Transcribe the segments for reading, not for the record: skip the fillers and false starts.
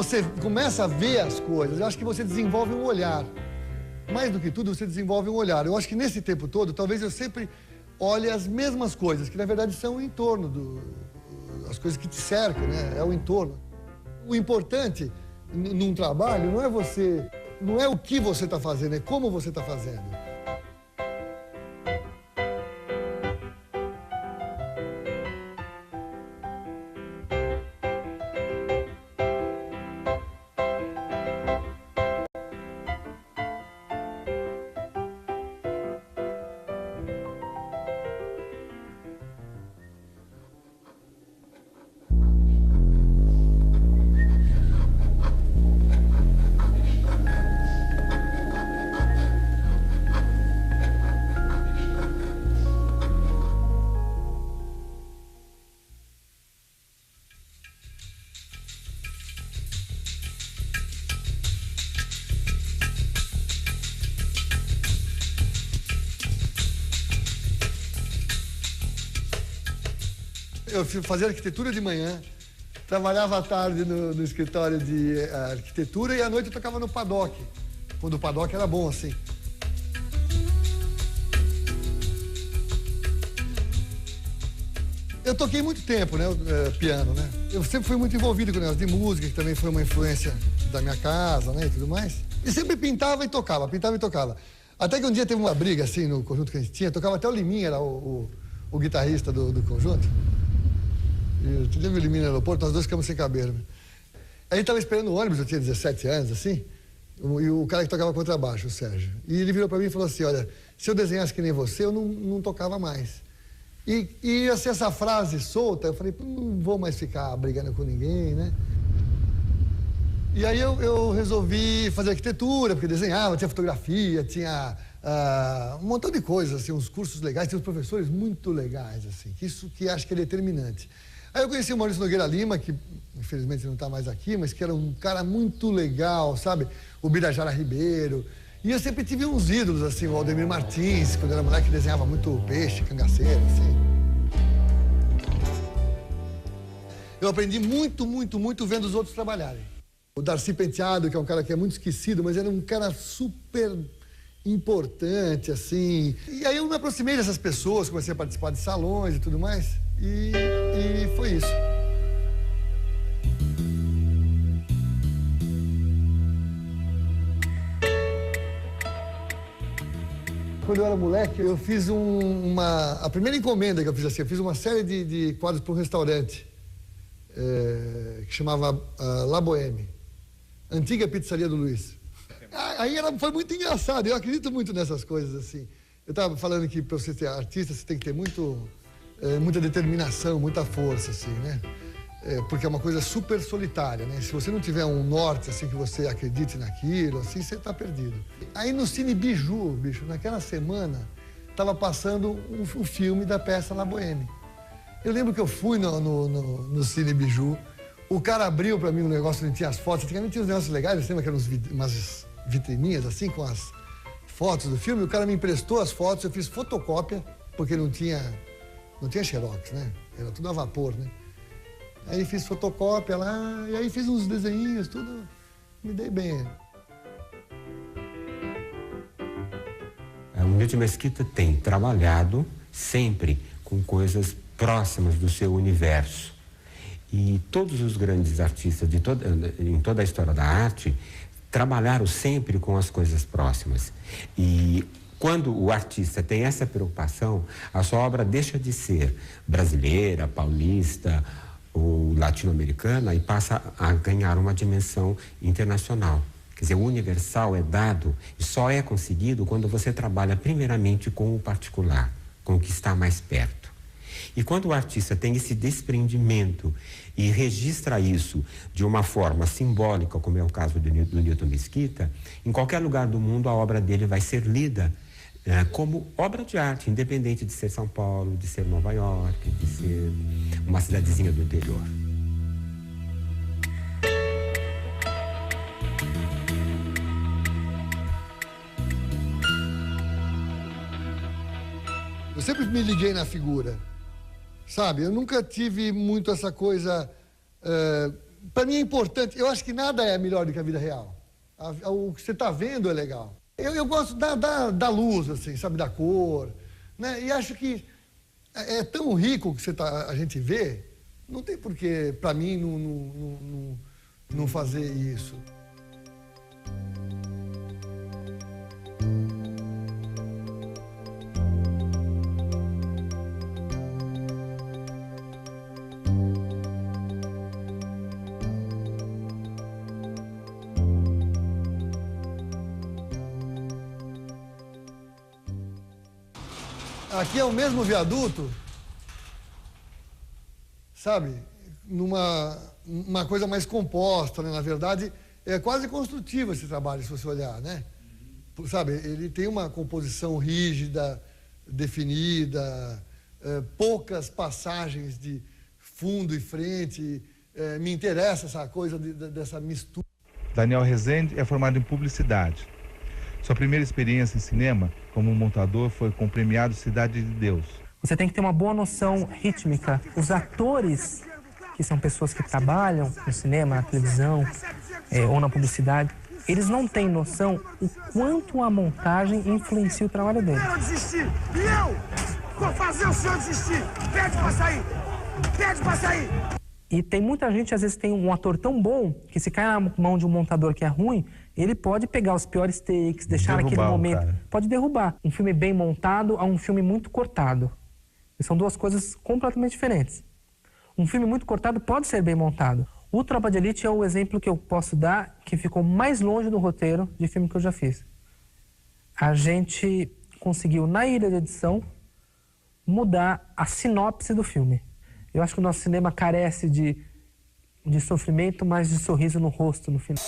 você começa a ver as coisas, eu acho que você desenvolve um olhar. Mais do que tudo, você desenvolve um olhar. Eu acho que nesse tempo todo, talvez eu sempre olhe as mesmas coisas, que na verdade são o entorno, as coisas que te cercam, né? É o entorno. O importante num trabalho não é o que você está fazendo, é como você está fazendo. Eu fazia arquitetura de manhã, trabalhava à tarde no escritório de arquitetura e à noite eu tocava no paddock, quando o paddock era bom, assim. Eu toquei muito tempo, né, piano, né? Eu sempre fui muito envolvido com o negócio de música, que também foi uma influência da minha casa, né, e tudo mais. E sempre pintava e tocava, pintava e tocava. Até que um dia teve uma briga, assim, no conjunto que a gente tinha, tocava até o Liminha, era o guitarrista do conjunto. Eu tive o Liminha no aeroporto, nós dois ficamos sem cabelo. A gente estava esperando o ônibus, eu tinha 17 anos, assim, e o cara que tocava contrabaixo, o Sérgio. E ele virou para mim e falou assim, olha, se eu desenhasse que nem você, eu não tocava mais. E assim, essa frase solta, eu falei, não vou mais ficar brigando com ninguém, né? E aí eu resolvi fazer arquitetura, porque desenhava, tinha fotografia, tinha um montão de coisas, assim, uns cursos legais, tinha uns professores muito legais, assim, isso que acho que é determinante. Aí eu conheci o Maurício Nogueira Lima, que infelizmente não está mais aqui, mas que era um cara muito legal, sabe? O Birajara Ribeiro. E eu sempre tive uns ídolos, assim, o Aldemir Martins, quando eu era moleque, desenhava muito peixe, cangaceiro, assim. Eu aprendi muito, muito, muito vendo os outros trabalharem. O Darcy Penteado, que é um cara que é muito esquecido, mas era um cara super importante, assim. E aí eu me aproximei dessas pessoas, comecei a participar de salões e tudo mais, e foi isso. Quando eu era moleque, eu fiz a primeira encomenda que eu fiz assim, eu fiz uma série de quadros para um restaurante que chamava La Boheme, antiga pizzaria do Luiz. Aí foi muito engraçado, eu acredito muito nessas coisas assim. Eu estava falando que para você ser artista, você tem que ter muita determinação, muita força, assim, né? Porque é uma coisa super solitária, né? Se você não tiver um norte, assim, que você acredite naquilo, assim, você está perdido. Aí no Cine Biju, bicho, naquela semana, estava passando o filme da peça La Boheme. Eu lembro que eu fui no Cine Biju, o cara abriu para mim um negócio onde tinha as fotos, antigamente tinha uns negócios legais, lembra que eram umas vitrininhas, assim, com as fotos do filme, o cara me emprestou as fotos, eu fiz fotocópia, porque não tinha xerox, né? Era tudo a vapor, né? Aí fiz fotocópia lá, e aí fiz uns desenhinhos, tudo, me dei bem. O Milton Mesquita tem trabalhado sempre com coisas próximas do seu universo. E todos os grandes artistas em toda a história da arte trabalharam sempre com as coisas próximas. E quando o artista tem essa preocupação, a sua obra deixa de ser brasileira, paulista ou latino-americana e passa a ganhar uma dimensão internacional. Quer dizer, o universal é dado e só é conseguido quando você trabalha primeiramente com o particular, com o que está mais perto. E quando o artista tem esse desprendimento e registra isso de uma forma simbólica, como é o caso do Milton Mesquita, em qualquer lugar do mundo a obra dele vai ser lida como obra de arte, independente de ser São Paulo, de ser Nova York, de ser uma cidadezinha do interior. Eu sempre me liguei na figura, sabe? Eu nunca tive muito essa coisa para mim é importante, eu acho que nada é melhor do que a vida real. O que você está vendo é legal. Eu gosto da luz, assim, sabe, da cor, né? E acho que é tão rico que a gente vê, não tem porquê, para mim, não fazer isso. Aqui é o mesmo viaduto, sabe? Uma coisa mais composta, né? Na verdade, é quase construtivo esse trabalho, se você olhar, né? Sabe, ele tem uma composição rígida, definida, poucas passagens de fundo e frente. Me interessa essa coisa dessa mistura. Daniel Rezende é formado em publicidade. Sua primeira experiência em cinema como montador foi com o premiado Cidade de Deus. Você tem que ter uma boa noção rítmica. Os atores, que são pessoas que trabalham no cinema, na televisão ou na publicidade, eles não têm noção o quanto a montagem influencia o trabalho deles. Eu desistir! E eu vou fazer o senhor desistir! Pede pra sair! Pede pra sair! E tem muita gente, às vezes, tem um ator tão bom que se cai na mão de um montador que é ruim, ele pode pegar os piores takes, deixar naquele momento. Pode derrubar. Um filme bem montado a um filme muito cortado. São duas coisas completamente diferentes. Um filme muito cortado pode ser bem montado. O Tropa de Elite é o exemplo que eu posso dar que ficou mais longe do roteiro de filme que eu já fiz. A gente conseguiu, na ilha de edição, mudar a sinopse do filme. Eu acho que o nosso cinema carece de sofrimento, mas de sorriso no rosto no final.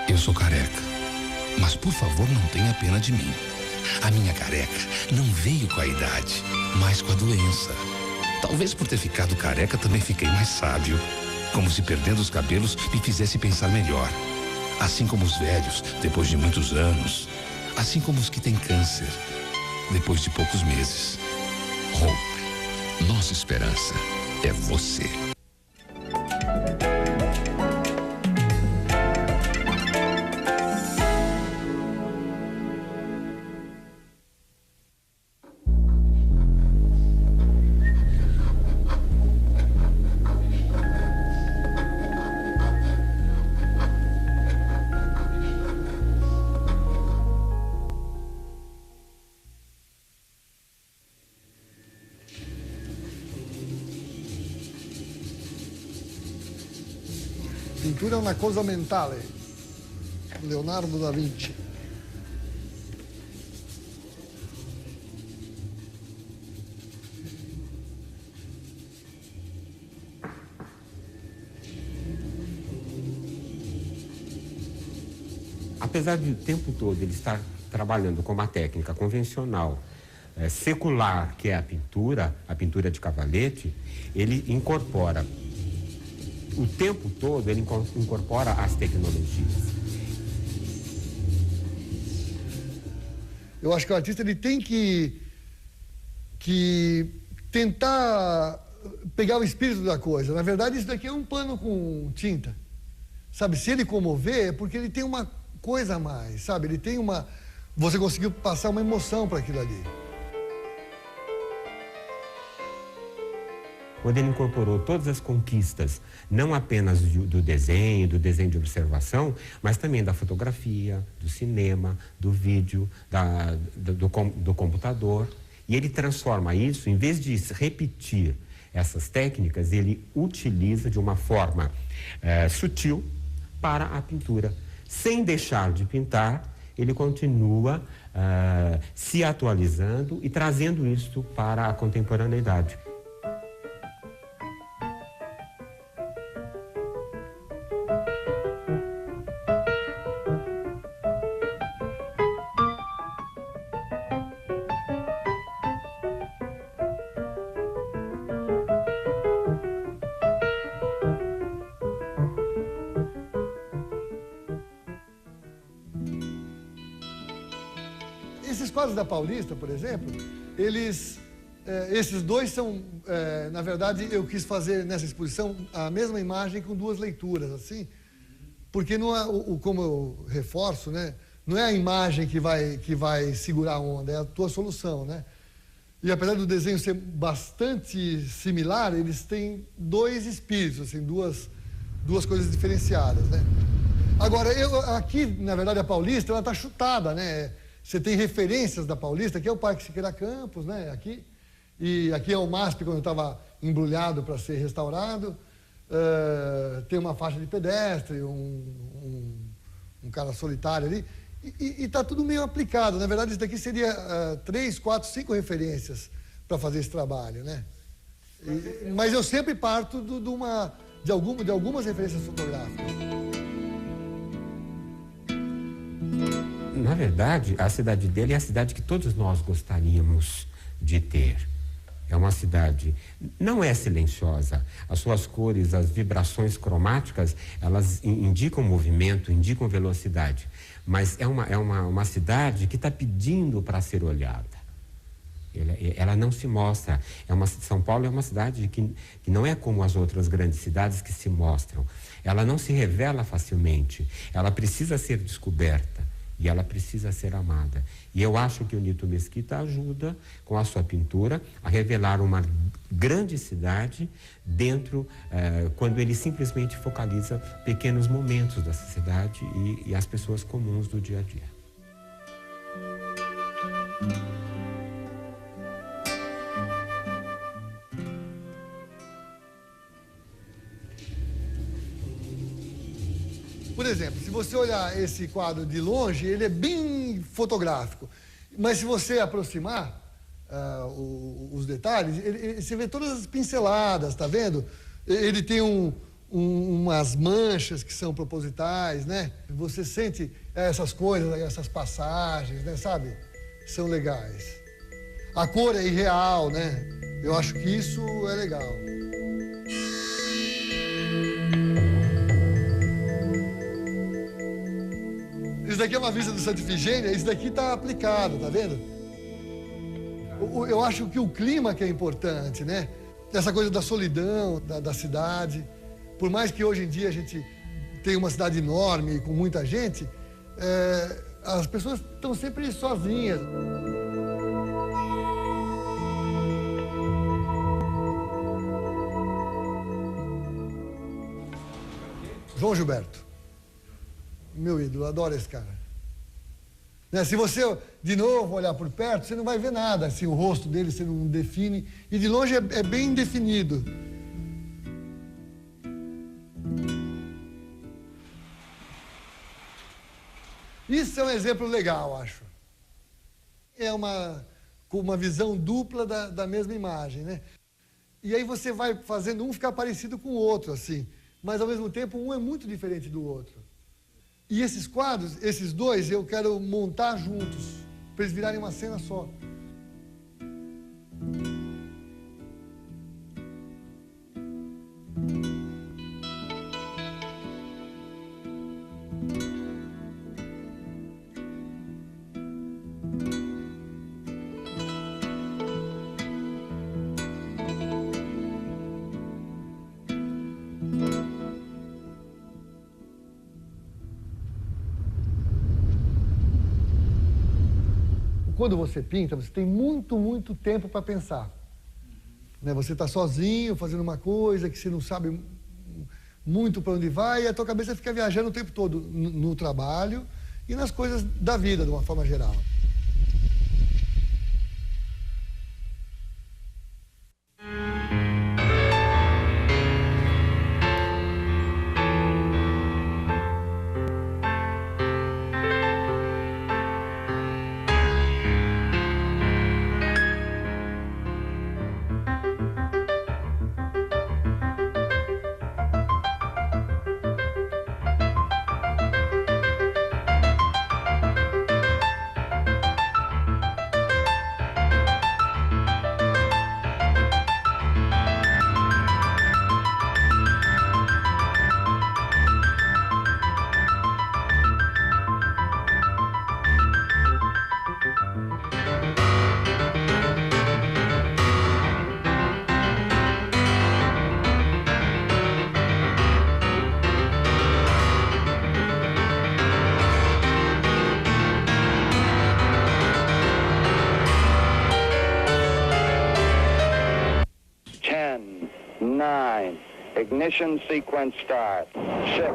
Eu sou careca, mas por favor não tenha pena de mim. A minha careca não veio com a idade, mas com a doença. Talvez por ter ficado careca também fiquei mais sábio. Como se perdendo os cabelos me fizesse pensar melhor. Assim como os velhos, depois de muitos anos. Assim como os que têm câncer, depois de poucos meses. Hope, nossa esperança é você. Pintura è una cosa mentale. Leonardo da Vinci. Apesar de o tempo todo ele estar trabalhando com uma técnica convencional, secular, que é a pintura de cavalete, ele incorpora o tempo todo ele incorpora as tecnologias. Eu acho que o artista ele tem que tentar pegar o espírito da coisa. Na verdade, isso daqui é um pano com tinta. Sabe, se ele comover, é porque ele tem uma coisa a mais, sabe? Ele tem uma... Você conseguiu passar uma emoção para aquilo ali. Quando ele incorporou todas as conquistas, não apenas do desenho de observação, mas também da fotografia, do cinema, do vídeo, do computador. E ele transforma isso, em vez de repetir essas técnicas, ele utiliza de uma forma sutil para a pintura. Sem deixar de pintar, ele continua se atualizando e trazendo isso para a contemporaneidade. Esses quadros da Paulista, por exemplo, esses dois são, na verdade, eu quis fazer nessa exposição a mesma imagem com duas leituras, assim, porque não é, como eu reforço, né, não é a imagem que vai segurar a onda, é a tua solução, né? E apesar do desenho ser bastante similar, eles têm dois espíritos, assim, duas coisas diferenciadas, né? Agora, aqui, na verdade, a Paulista, ela está chutada, né? Você tem referências da Paulista, que é o Parque Siqueira Campos, né? Aqui. E aqui é o MASP, quando estava embrulhado para ser restaurado. Tem uma faixa de pedestre, um cara solitário ali. E está tudo meio aplicado. Na verdade, isso daqui seria 3, 4, 5 referências para fazer esse trabalho, né? Mas eu sempre parto de algumas referências fotográficas. Na verdade, a cidade dele é a cidade que todos nós gostaríamos de ter. É uma cidade, não é silenciosa. As suas cores, as vibrações cromáticas, elas indicam movimento, indicam velocidade. Mas é uma cidade que está pedindo para ser olhada. Ela não se mostra. São Paulo é uma cidade que não é como as outras grandes cidades que se mostram. Ela não se revela facilmente. Ela precisa ser descoberta. E ela precisa ser amada. E eu acho que o Nito Mesquita ajuda, com a sua pintura, a revelar uma grande cidade quando ele simplesmente focaliza pequenos momentos dessa cidade e as pessoas comuns do dia a dia. Por exemplo, se você olhar esse quadro de longe, ele é bem fotográfico. Mas se você aproximar os detalhes, você vê todas as pinceladas, tá vendo? Ele tem umas manchas que são propositais, né? Você sente essas coisas, essas passagens, né? Sabe? São legais. A cor é irreal, né? Eu acho que isso é legal. Isso daqui é uma vista do Santa Ifigênia, isso daqui está aplicado, tá vendo? Eu acho que o clima que é importante, né? Essa coisa da solidão, da cidade. Por mais que hoje em dia a gente tenha uma cidade enorme, com muita gente, as pessoas estão sempre sozinhas. João Gilberto. Meu ídolo, adoro esse cara. Né? Se você, de novo, olhar por perto, você não vai ver nada, assim, o rosto dele você não define, e de longe é bem definido. Isso é um exemplo legal, acho. É com uma visão dupla da mesma imagem, né? E aí você vai fazendo um ficar parecido com o outro, assim, mas ao mesmo tempo um é muito diferente do outro. E esses quadros, esses dois, eu quero montar juntos, para eles virarem uma cena só. quando você pinta, você tem muito tempo para pensar. Né? Você está sozinho, fazendo uma coisa que você não sabe muito para onde vai, e a tua cabeça fica viajando o tempo todo no trabalho e nas coisas da vida, de uma forma geral. Ignition sequence start. 6.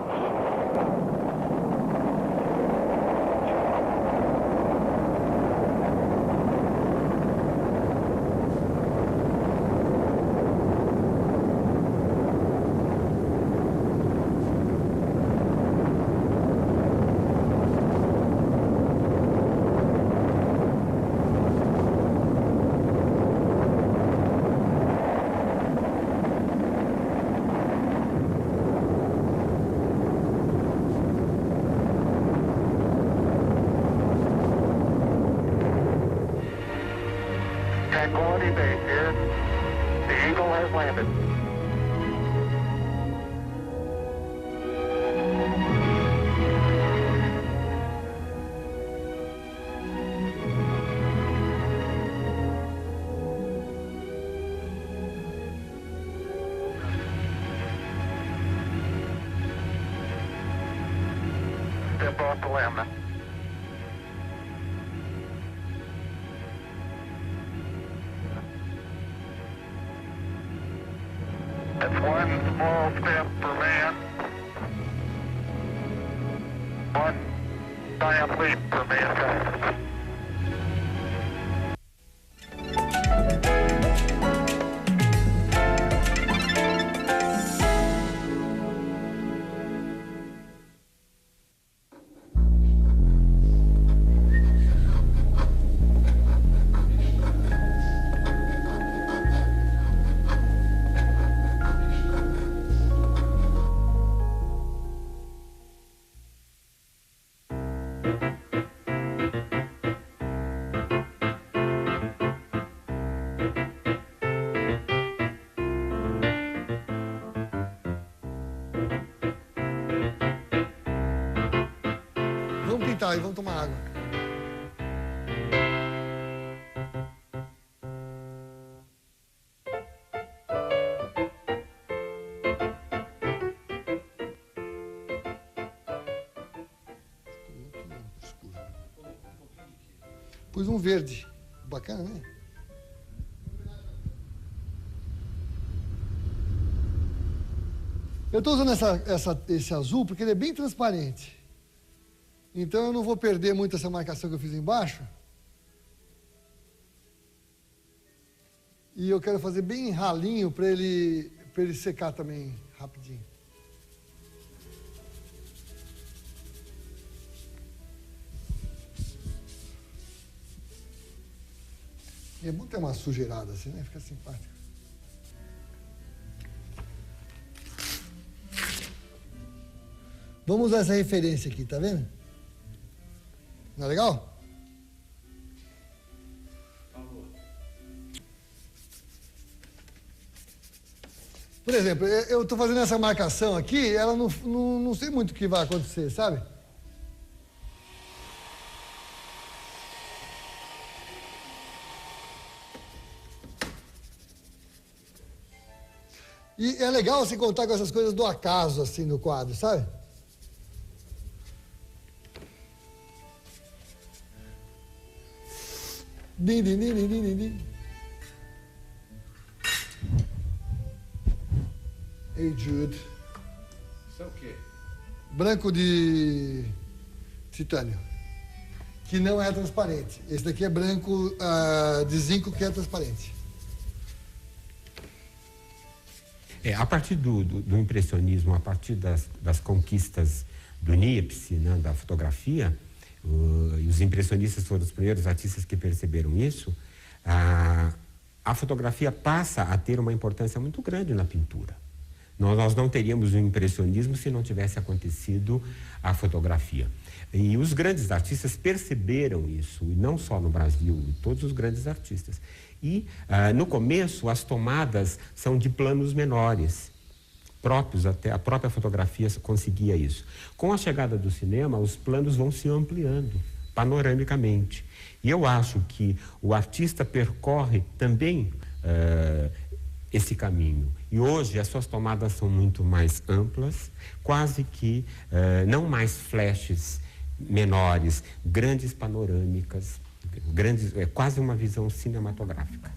Tranquility Base here. The Eagle has landed. Step off the limb. That's one small step for man, one giant leap for mankind. Vamos pintar e vamos tomar água. Pus um verde. Bacana, né? Eu estou usando esse azul porque ele é bem transparente. Então eu não vou perder muito essa marcação que eu fiz embaixo. E eu quero fazer bem ralinho para ele secar também rapidinho. E é bom ter uma sujeirada assim, né? Fica simpático. Vamos usar essa referência aqui, tá vendo? Não é legal? Por exemplo, eu estou fazendo essa marcação aqui, ela não sei muito o que vai acontecer, sabe? E é legal se contar com essas coisas do acaso, assim, no quadro, sabe? Din, din, din, din, din, din. Hey Jude. Isso é o quê? Branco de titânio, que não é transparente. Esse daqui é branco de zinco, que é transparente. A partir do impressionismo, a partir das conquistas do Niepce, né, da fotografia, e os impressionistas foram os primeiros artistas que perceberam isso, a fotografia passa a ter uma importância muito grande na pintura. Nós não teríamos o impressionismo se não tivesse acontecido a fotografia. E os grandes artistas perceberam isso, e não só no Brasil, todos os grandes artistas. E, no começo, as tomadas são de planos menores, próprios, até a própria fotografia conseguia isso. Com a chegada do cinema, os planos vão se ampliando panoramicamente. E eu acho que o artista percorre também esse caminho. E hoje as suas tomadas são muito mais amplas, quase que não mais flashes menores, grandes panorâmicas, é quase uma visão cinematográfica.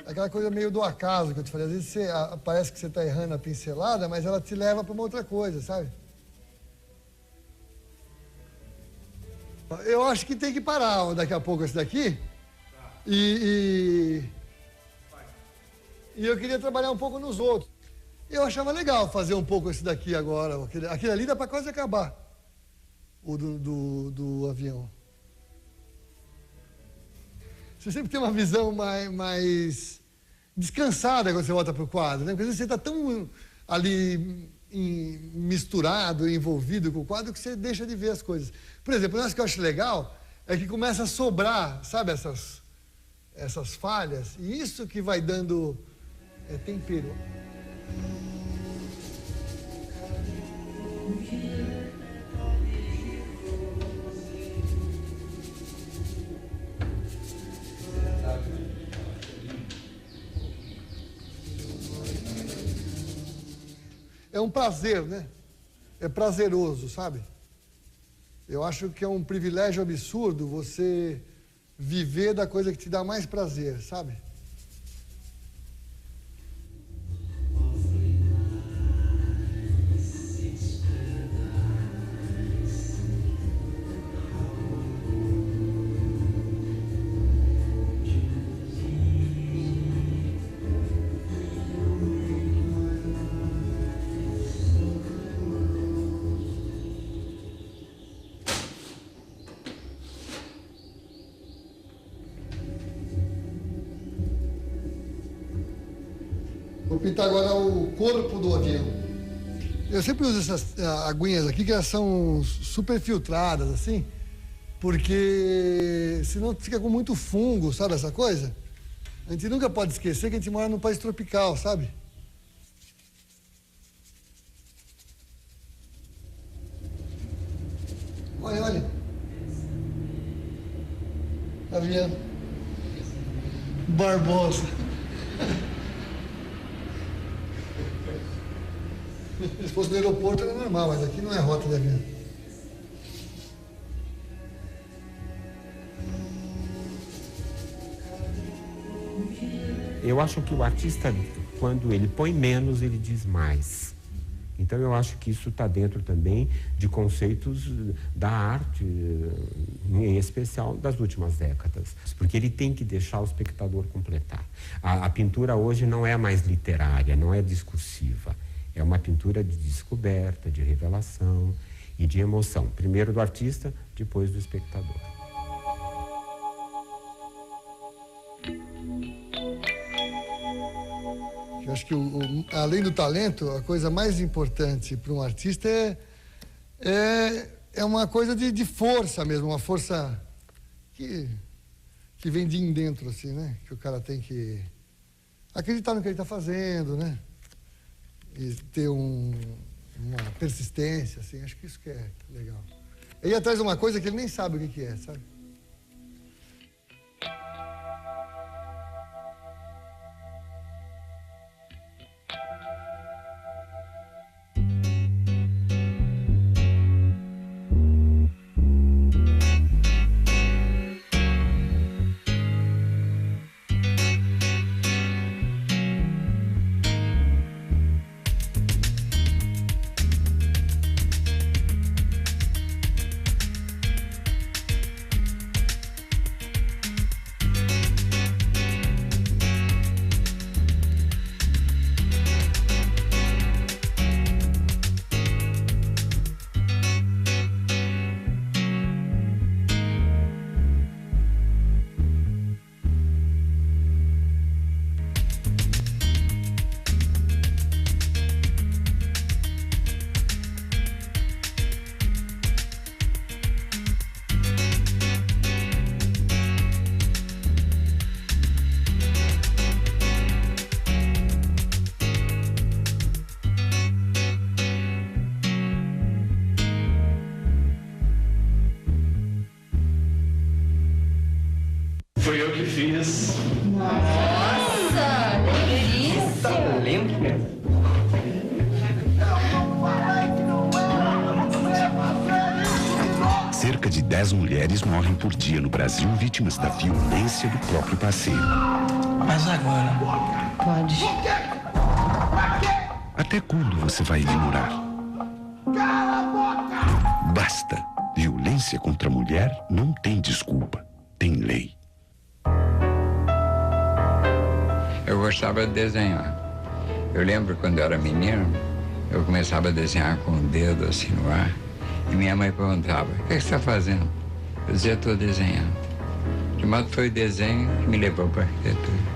Aquela coisa meio do acaso que eu te falei. Às vezes parece que você está errando a pincelada, mas ela te leva para uma outra coisa, sabe? Eu acho que tem que parar daqui a pouco esse daqui. E eu queria trabalhar um pouco nos outros. Eu achava legal fazer um pouco esse daqui agora. Aquele ali dá para quase acabar. O do avião. Você sempre tem uma visão mais descansada quando você volta para o quadro, né? Porque às vezes você está tão ali misturado, envolvido com o quadro, que você deixa de ver as coisas. Por exemplo, o que eu acho legal é que começa a sobrar, sabe, essas falhas, e isso que vai dando tempero. É um prazer, né? É prazeroso, sabe? Eu acho que é um privilégio absurdo você viver da coisa que te dá mais prazer, sabe? Vou pintar agora o corpo do avião. Eu sempre uso essas aguinhas aqui, que elas são super filtradas, assim, porque senão fica com muito fungo, sabe essa coisa? A gente nunca pode esquecer que a gente mora num país tropical, sabe? Olha, olha. Avião. Barbosa. Se fosse no aeroporto era normal, mas aqui não é rota de avião. Eu acho que o artista, quando ele põe menos, ele diz mais. Então eu acho que isso está dentro também de conceitos da arte, em especial das últimas décadas. Porque ele tem que deixar o espectador completar. A pintura hoje não é mais literária, não é discursiva. É uma pintura de descoberta, de revelação e de emoção. Primeiro do artista, depois do espectador. Eu acho que, além do talento, a coisa mais importante para um artista é uma coisa de força mesmo, uma força que vem de dentro, assim, né? Que o cara tem que acreditar no que ele está fazendo, né? E ter uma persistência, assim, acho que isso que é legal. Ele ir atrás de uma coisa que ele nem sabe o que é, sabe? Foi eu que fiz. Nossa, delícia! Talento, né? Cerca de 10 mulheres morrem por dia no Brasil vítimas da violência do próprio parceiro. Mas agora... Pode. Até quando você vai ignorar? Basta. Violência contra a mulher não tem desculpa. Tem lei. Eu gostava de desenhar. Eu lembro quando eu era menino, eu começava a desenhar com o dedo assim no ar. E minha mãe perguntava, o que você está fazendo? Eu dizia, estou desenhando. De modo que foi o desenho que me levou para a arquitetura.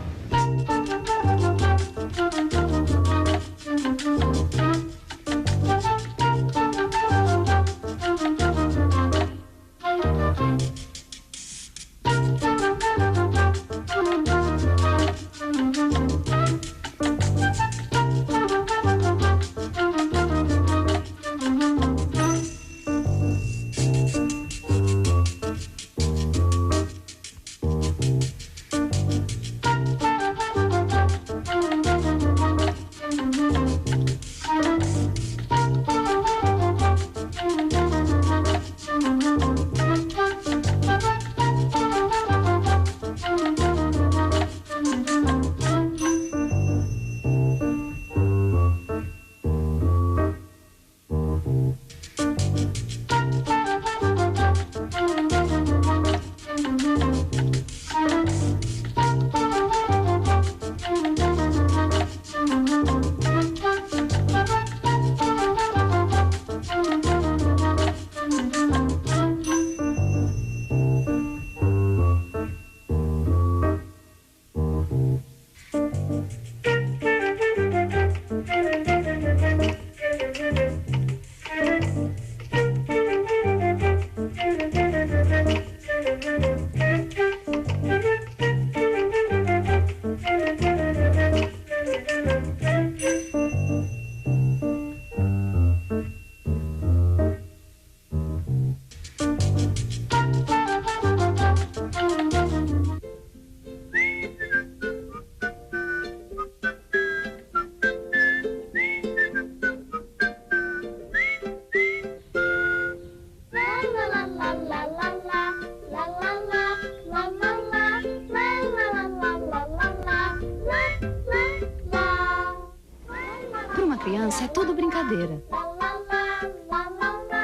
Criança é tudo brincadeira.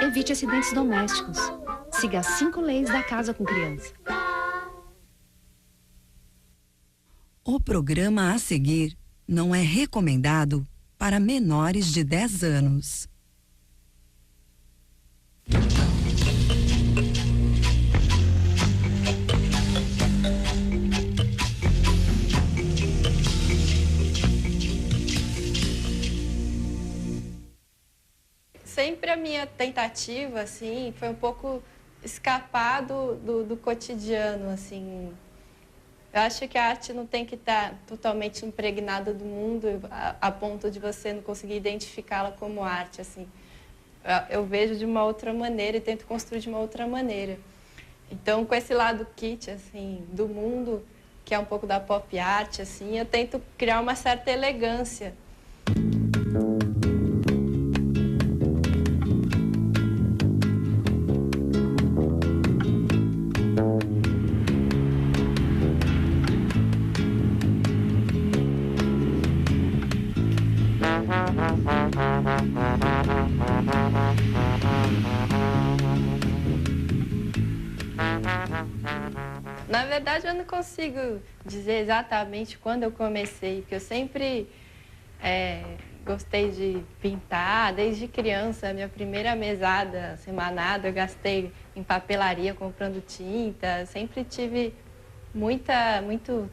Evite acidentes domésticos. Siga as 5 leis da casa com criança. O programa a seguir não é recomendado para menores de 10 anos. Sempre a minha tentativa, assim, foi um pouco escapar do cotidiano, assim. Eu acho que a arte não tem que estar totalmente impregnada do mundo a ponto de você não conseguir identificá-la como arte, assim. Eu vejo de uma outra maneira e tento construir de uma outra maneira. Então, com esse lado kit, assim, do mundo, que é um pouco da pop art, assim, eu tento criar uma certa elegância. Na verdade, eu não consigo dizer exatamente quando eu comecei, porque eu sempre gostei de pintar, desde criança. A minha primeira mesada semanada eu gastei em papelaria comprando tinta. Sempre tive muito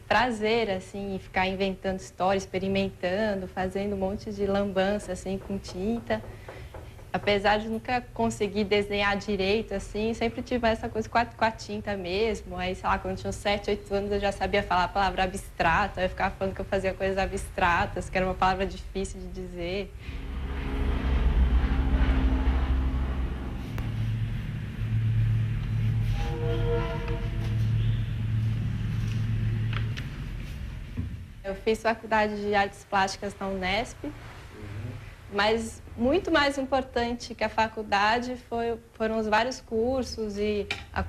prazer, assim, em ficar inventando histórias, experimentando, fazendo um monte de lambança, assim, com tinta. Apesar de nunca conseguir desenhar direito, assim, sempre tive essa coisa com a tinta mesmo. Aí, sei lá, quando eu tinha uns 7, 8 anos, eu já sabia falar a palavra abstrata. Aí eu ficava falando que eu fazia coisas abstratas, que era uma palavra difícil de dizer. Eu fiz faculdade de artes plásticas na Unesp, mas muito mais importante que a faculdade foram os vários cursos e a